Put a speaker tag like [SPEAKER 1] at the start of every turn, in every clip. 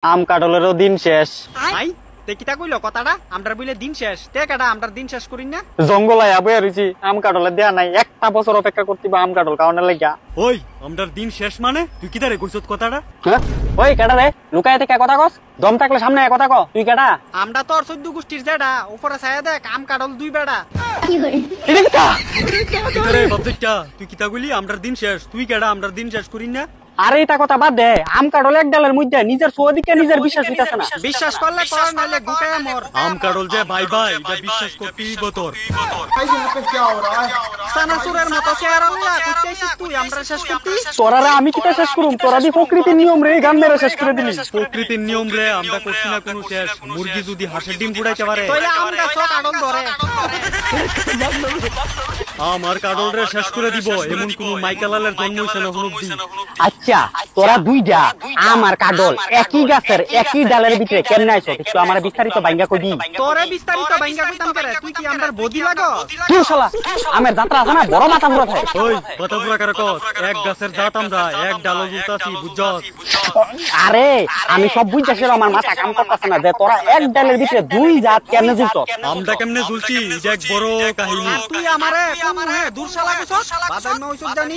[SPEAKER 1] আম কাটলেরও দিন শেষ।
[SPEAKER 2] আই তে কিতা কইলো কথাটা আমরার বইলে দিন শেষ তে কাটা আমরার দিন শেষ করিন না
[SPEAKER 1] জঙ্গলায় আবয়ে রইছি, আম কাটলে দেয়া নাই, একটা বছর অপেক্ষা করতিবা আম কাটল কারণে লাগিয়া।
[SPEAKER 2] ওই আমরার দিন শেষ মানে তুই কিতা রে কইছত কথাটা?
[SPEAKER 1] হ্যাঁ ওই কেডা রে লুকায় থেকে কথা কস? দম থাকলে সামনে কথা ক, তুই কেডা?
[SPEAKER 2] আমরা তোর 14 গোষ্ঠীর জেডা উপরে ছায়া দেখ আম কাটল দুই বেড়া।
[SPEAKER 1] এটা কিতা?
[SPEAKER 2] কিতা রে বাপজিটা তুই কিতা কইলি আমরার দিন শেষ, তুই কেডা আমরার দিন শেষ করিন না?
[SPEAKER 1] আরে এটা কথা বাদ দে, আম কাটল এক ডালের মধ্যে নিজের সোদিকে নিজের বিশ্বাস হইতাছে না।
[SPEAKER 2] বিশ্বাস করলে কর নাইলে গুকায় মর। আম কাটল যে ভাই ভাই এটা বিশ্বাস করতেই বতর। সানাসুরের মতো চেহারা হইয়া কইতেছিস তুই আমরা শেষ করতি?
[SPEAKER 1] তোরারে আমি কিতা শেষ করুম? তোরা দি প্রকৃতির নিয়ম রে গান মেরে শেষ করে দিলি।
[SPEAKER 2] প্রকৃতির নিয়ম রে আমরা করছি না কোনো শেষ। মুরগি যদি হাঁসের ডিম ফুটাইতে পারে তাহলে আম গাছ কাটল ধরে। আমার কাটল রে শেষ করে দিব এমন কোন মাইকেলালের জন্ম হইছে না হুনুক দিন।
[SPEAKER 1] আচ্ছা তোরা দুইটা আম আর কাটল একই গাছের একই ডালের ভিতরে কেমনে আইছো? একটু আমার বিস্তারিত ভাঙ্গা কই দি।
[SPEAKER 2] তোরে বিস্তারিত ভাঙ্গা কইতাম করে তুই কি আমরার বদি লাগো?
[SPEAKER 1] তুই শালা আমের যাত্রা আছে না বড় মাথা মুড়া থাকে।
[SPEAKER 2] ওই কথা পুরা করে কস এক গাছের জাত আমরা এক ডালও জুতাছি বুঝছস?
[SPEAKER 1] আরে আমি সব বুঝতাছি, আমার মাথা কাম করতেছে না যে তোরা এক ডালের ভিতরে দুই জাত কেমনে ঝুলছস।
[SPEAKER 2] আমরা কেমনে ঝুলছি যে এক বড় কাহিনী। তুই আমারে কোন হে দূর শালা কইছস? বাদাই মা হইছস জানি।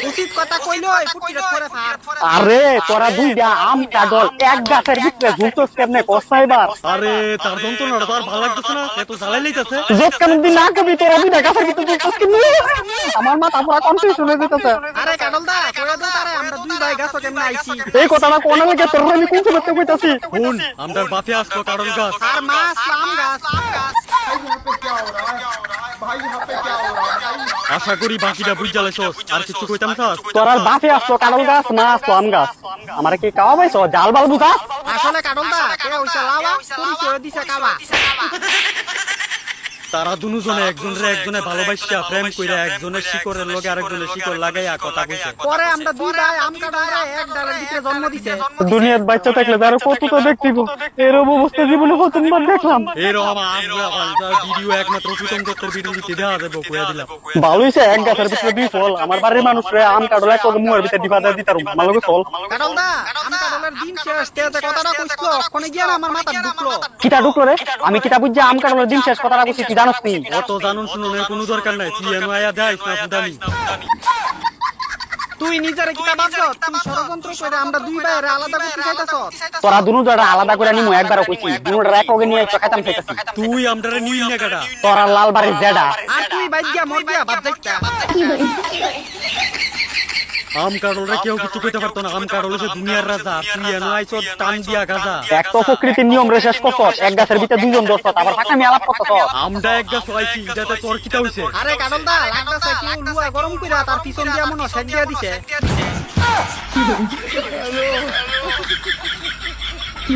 [SPEAKER 2] উচিত কথা কইলই ফুটিরে ধরে ফার।
[SPEAKER 1] আরে তোরা দুইটা আম কাটল এক গাছের ভিতরে ঝুলছস কেমনে কসাইবার?
[SPEAKER 2] আরে তার যন্ত্রণাটা তো আর ভালো লাগতেছে না, এত জ্বালাই লইতাছে।
[SPEAKER 1] যত কান দিন না কবি তোরা দুইটা গাছের ভিতরে ঝুলছস কেমনে? আমার মাথা পুরো কনফিউশন হয়ে যাইতাছে।
[SPEAKER 2] আরে কাটল দা কইরা দে তারে আমরা দুই ভাই গাছ কেমনে আইছি।
[SPEAKER 1] এই কথাটা কোন লাগে তোর আমি কোন সময় কইতাছি?
[SPEAKER 2] শুন আমরার বাপে আসলো কাটল গাছ আর মা আসলো আম গাছ। আশা করি বাকিটা বুঝা লাইছস, আর কিছু কইতাম চাস?
[SPEAKER 1] তোরার বাপে আসলো কাটল গাছ, মা আসলো আম গাছ, আমারে কি কাওয়া পাইছো? জাল বাল বুঝা?
[SPEAKER 2] আসলে কাটল দা কে হইছে লাওয়া পরিচয় দিছে কাওয়া। তারা দুজনে একজনের একজনে ভালোবাসা প্রেম কইরা একজনের শিকড়ের লগে আরেকজনের শিকড় লাগাইয়া কথা কইছে। পরে আমরা দুই ভাই আম কাটলরে এক ডালের ভিতরে জন্ম দিছে।
[SPEAKER 1] দুনিয়ার বাচ্চা থাকলে তার কত তো দেখতিব, এরকম অবস্থা জীবনে প্রথমবার দেখলাম।
[SPEAKER 2] এরকম ভিডিও একমাত্র সুতম দত্তের ভিডিও দিতে দেওয়া যাবে কইয়া দিলাম।
[SPEAKER 1] ভালো হইছে এক গাছের ভিতরে দুই ফল, আমার বাড়ির মানুষরে আম কাটল এক মুয়ের ভিতরে দিবা দা দিতারুম মালগে চল।
[SPEAKER 2] কাটল দা আম কাটলের দিন শেষ তে যে কথাটা কইছলো কোনে গিয়া আমার মাথা ঢুকলো।
[SPEAKER 1] কিটা ঢুকলো রে? আমি কিটা বুঝছি আম কাটলের দিন শেষ কথাটা কইছি কি জানোস তুই?
[SPEAKER 2] অত জানুন শুনুনের কোনো দরকার নাই, তুই এনো আয়া দেখ না ফুদানি। তুই নিজেরে কিতা ভাবছ? তুই ষড়যন্ত্র করে আমরা দুই ভাইরে আলাদা করতে চাইতাছস।
[SPEAKER 1] তোরা দুজনে আলাদা করে নিমু একবারও কইছি, দুজনে এক ওগে নিয়ে খাইতাম চাইতাছি।
[SPEAKER 2] তুই আমরারে নিই না কাটা
[SPEAKER 1] তোরা লাল বাড়ির জেডা
[SPEAKER 2] আর তুই বাইক গিয়া মর গিয়া বাপ যাইতা। আম কাটলরে কেউ কিছু কইতে পারতো না, আম কাটল হচ্ছে দুনিয়ার রাজা, তুই এনো আইছ টান দিয়া গাজা।
[SPEAKER 1] এক তো প্রকৃতির নিয়ম রে শেষ করছস, এক গাছের ভিতরে দুইজন দর্শক আবার ফাঁকা আমি আলাপ করতেছস।
[SPEAKER 2] আমরা এক গাছ আইছি এটাতে তোর কিটা হইছে? আরে কাটল দা লাগতাছে কি লুয়া গরম কইরা তার পিছন দিয়া মনে সেক দিয়া দিছে। কি